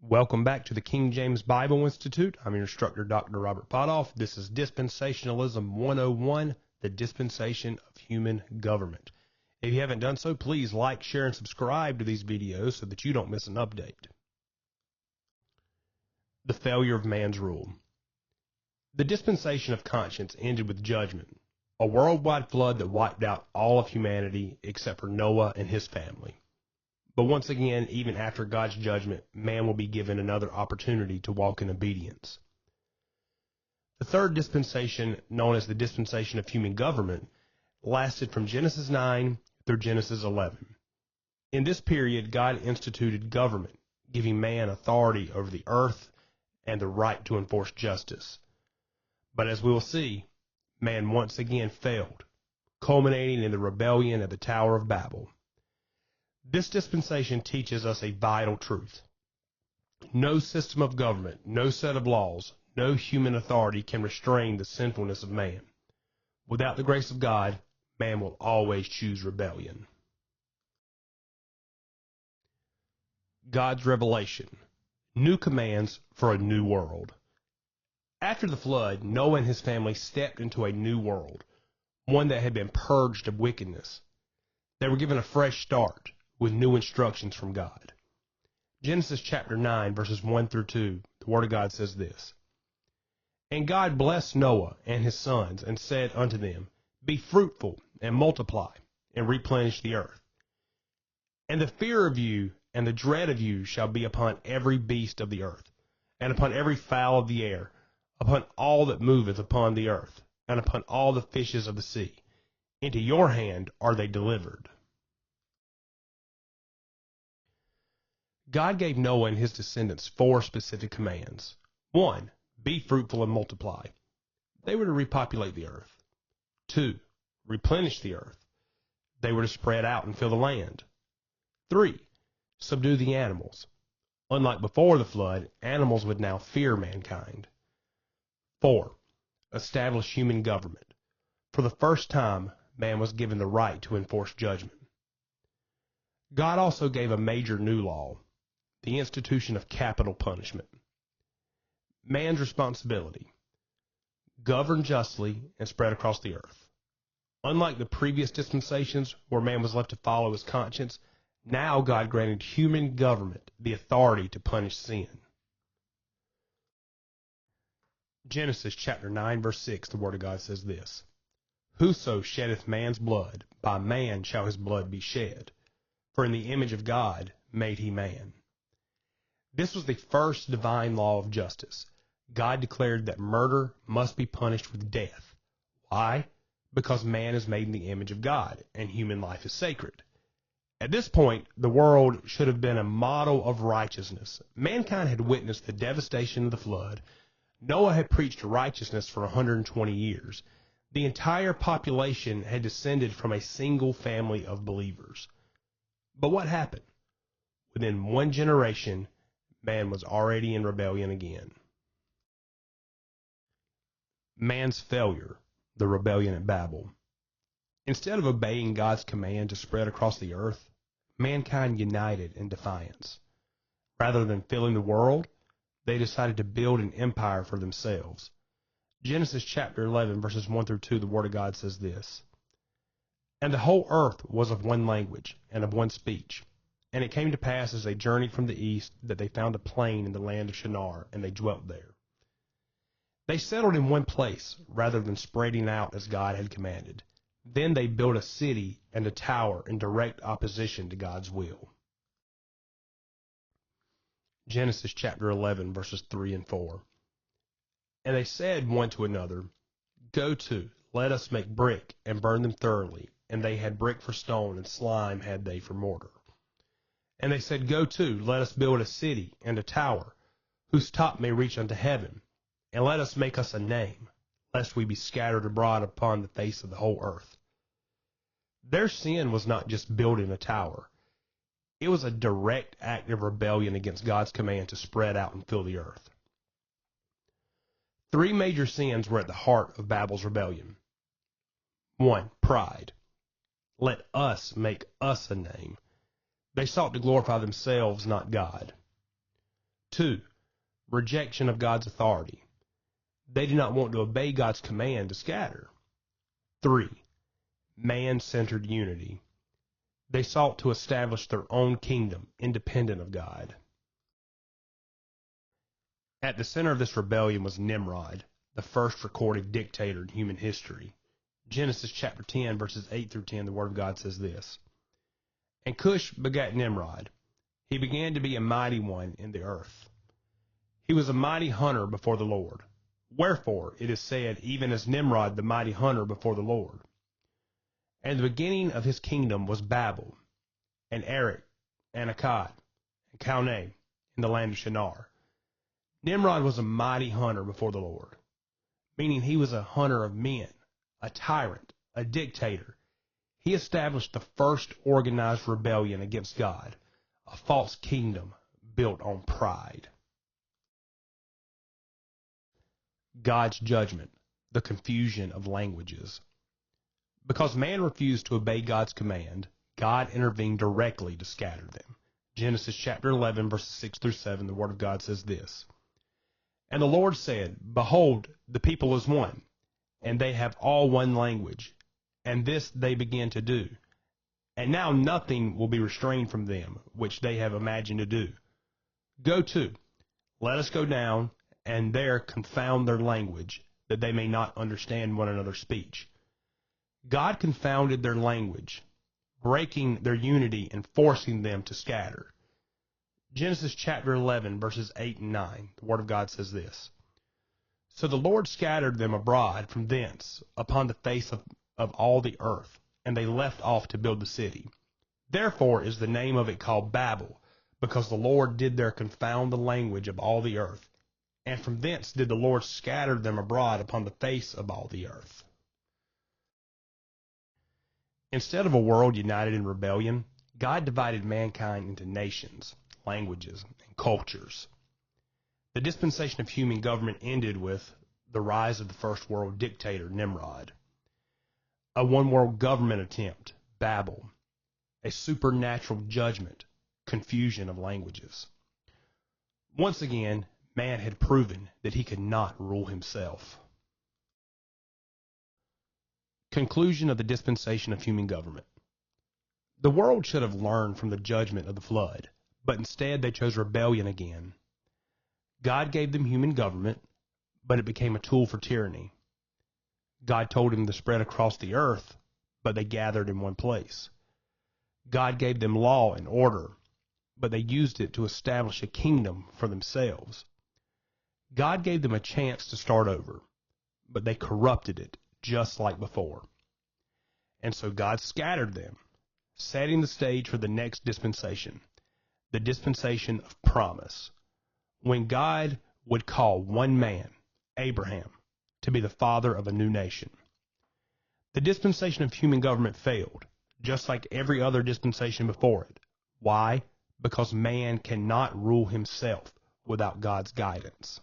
Welcome back to the King James Bible Institute. I'm your instructor, Dr. Robert Potthoff. This is Dispensationalism 101, the Dispensation of Human Government. If you haven't done so, please like, share, and subscribe to these videos so that you don't miss an update. The failure of man's rule. The dispensation of conscience ended with judgment, a worldwide flood that wiped out all of humanity except for Noah and his family. But once again, even after God's judgment, man will be given another opportunity to walk in obedience. The third dispensation, known as the Dispensation of Human Government, lasted from Genesis 9 through Genesis 11. In this period, God instituted government, giving man authority over the earth and the right to enforce justice. But as we will see, man once again failed, culminating in the rebellion at the Tower of Babel. This dispensation teaches us a vital truth. No system of government, no set of laws, no human authority can restrain the sinfulness of man. Without the grace of God, man will always choose rebellion. God's revelation. New commands for a new world. After the flood, Noah and his family stepped into a new world, one that had been purged of wickedness. They were given a fresh start, with new instructions from God. Genesis chapter 9, verses 1 through 2, the Word of God says this: And God blessed Noah and his sons, and said unto them, Be fruitful, and multiply, and replenish the earth. And the fear of you and the dread of you shall be upon every beast of the earth, and upon every fowl of the air, upon all that moveth upon the earth, and upon all the fishes of the sea. Into your hand are they delivered. God gave Noah and his descendants 4 specific commands. 1. Be fruitful and multiply. They were to repopulate the earth. 2. Replenish the earth. They were to spread out and fill the land. 3. Subdue the animals. Unlike before the flood, animals would now fear mankind. 4. Establish human government. For the first time, man was given the right to enforce judgment. God also gave a major new law, the institution of capital punishment. Man's responsibility: govern justly and spread across the earth. Unlike the previous dispensations where man was left to follow his conscience, now God granted human government the authority to punish sin. Genesis chapter 9, verse 6, the Word of God says this: Whoso sheddeth man's blood, by man shall his blood be shed. For in the image of God made he man. This was the first divine law of justice. God declared that murder must be punished with death. Why? Because man is made in the image of God, and human life is sacred. At this point, the world should have been a model of righteousness. Mankind had witnessed the devastation of the flood. Noah had preached righteousness for 120 years. The entire population had descended from a single family of believers. But what happened? Within one generation, man was already in rebellion again. Man's failure, the rebellion at Babel. Instead of obeying God's command to spread across the earth, mankind united in defiance. Rather than filling the world, they decided to build an empire for themselves. Genesis chapter 11, verses 1 through 2, the Word of God says this: And the whole earth was of one language and of one speech. And it came to pass as they journeyed from the east that they found a plain in the land of Shinar, and they dwelt there. They settled in one place rather than spreading out as God had commanded. Then they built a city and a tower in direct opposition to God's will. Genesis chapter 11, verses 3 and 4. And they said one to another, Go to, let us make brick, and burn them thoroughly. And they had brick for stone, and slime had they for mortar. And they said, Go to, let us build a city and a tower, whose top may reach unto heaven, and let us make us a name, lest we be scattered abroad upon the face of the whole earth. Their sin was not just building a tower. It was a direct act of rebellion against God's command to spread out and fill the earth. 3 major sins were at the heart of Babel's rebellion. 1. Pride. Let us make us a name. They sought to glorify themselves, not God. 2. Rejection of God's authority. They did not want to obey God's command to scatter. 3. Man-centered unity. They sought to establish their own kingdom independent of God. At the center of this rebellion was Nimrod, the first recorded dictator in human history. Genesis chapter 10, verses 8 through 10, the Word of God says this: And Cush begat Nimrod. He began to be a mighty one in the earth. He was a mighty hunter before the Lord. Wherefore it is said, even as Nimrod the mighty hunter before the Lord. And the beginning of his kingdom was Babel, and Erech, and Akkad, and Calneh, in the land of Shinar. Nimrod was a mighty hunter before the Lord, meaning he was a hunter of men, a tyrant, a dictator. He established the first organized rebellion against God, a false kingdom built on pride. God's judgment, the confusion of languages. Because man refused to obey God's command, God intervened directly to scatter them. Genesis chapter 11, verses 6 through 7, the Word of God says this: And the Lord said, Behold, the people is one, and they have all one language, and this they begin to do. And now nothing will be restrained from them, which they have imagined to do. Go to, let us go down, and there confound their language, that they may not understand one another's speech. God confounded their language, breaking their unity and forcing them to scatter. Genesis chapter 11, verses 8 and 9, the Word of God says this: So the Lord scattered them abroad from thence upon the face of all the earth, and they left off to build the city. Therefore is the name of it called Babel, because the Lord did there confound the language of all the earth, and from thence did the Lord scatter them abroad upon the face of all the earth. Instead of a world united in rebellion, God divided mankind into nations, languages, and cultures. The dispensation of human government ended with the rise of the first world dictator, Nimrod. A one-world government attempt, Babel. A supernatural judgment, confusion of languages. Once again, man had proven that he could not rule himself. Conclusion of the dispensation of human government. The world should have learned from the judgment of the flood, but instead they chose rebellion again. God gave them human government, but it became a tool for tyranny. God told them to spread across the earth, but they gathered in one place. God gave them law and order, but they used it to establish a kingdom for themselves. God gave them a chance to start over, but they corrupted it just like before. And so God scattered them, setting the stage for the next dispensation, the dispensation of promise, when God would call one man, Abraham, to be the father of a new nation. The dispensation of human government failed, just like every other dispensation before it. Why? Because man cannot rule himself without God's guidance.